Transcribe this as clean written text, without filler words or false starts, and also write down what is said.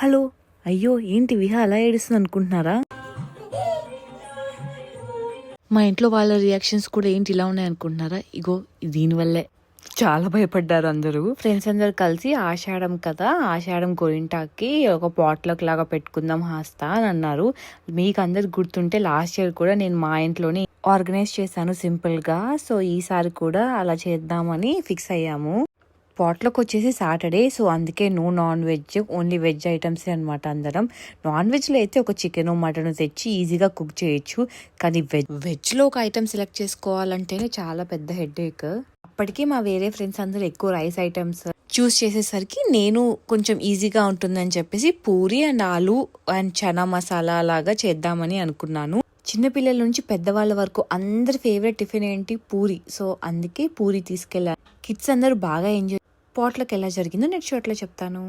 Hello! అయ్యో! ఏంటి విహ అలా ఏడుస్తుంది అనుకుంటున్నారా? మా ఇంట్లో వాళ్ళ రియాక్షన్స్ కూడా ఏంటి ఇలా ఉన్నాయనుకుంటున్నారా? ఇగో దీనివల్లే. చాలా భయపడ్డారు అందరూ. ఫ్రెండ్స్ అందరూ కలిసి ఆషాఢం కదా! ఆషాఢం గోరింటాకి ఒక పాట్‌లక్ లాగా పెట్టుకుందాం హాస్తా అని అన్నారు. మీకు అందరికి గుర్తుంటే లాస్ట్ ఇయర్ కూడా నేను మా ఇంట్లోనే ఆర్గనైజ్ చేశాను సింపుల్‌గా. సో, ఈసారి కూడా అలా చేద్దామని ఫిక్స్ అయ్యాము. పాట్‌లక్ వచ్చేసి సాటర్డే. సో, అందుకే no non veg. Only veg ఐటమ్సే అనమాట అందరం. నాన్ వెజ్‌లో అయితే ఒక చికెను, మటను తెచ్చి ఈజీగా కుక్ చేయొచ్చు. కానీ వెజ్‌లో ఒక ఐటెమ్ సెలెక్ట్ చేసుకోవాలంటేనే చాలా పెద్ద హెడేక్. అప్పటికే మా వేరే ఫ్రెండ్స్ అందరూ ఎక్కువ రైస్ ఐటమ్స్ చూస్ చేసేసరికి నేను కొంచెం ఈజీగా ఉంటుందని చెప్పేసి పూరి అండ్ ఆలు అండ్ చనా మసాలా లాగా చేద్దామని అనుకున్నాను. చిన్నపిల్లల నుంచి పెద్దవాళ్ళ వరకు అందరి ఫేవరెట్ టిఫిన్ ఏంటి? పూరి. సో, అందుకే పూరి తీసుకెళ్ళాను. కిడ్స్ అందరూ బాగా ఎంజాయ్. పాట్‌లక్ ఎలా జరిగిందో నెక్స్ట్ షాట్‌లో చెప్తాను.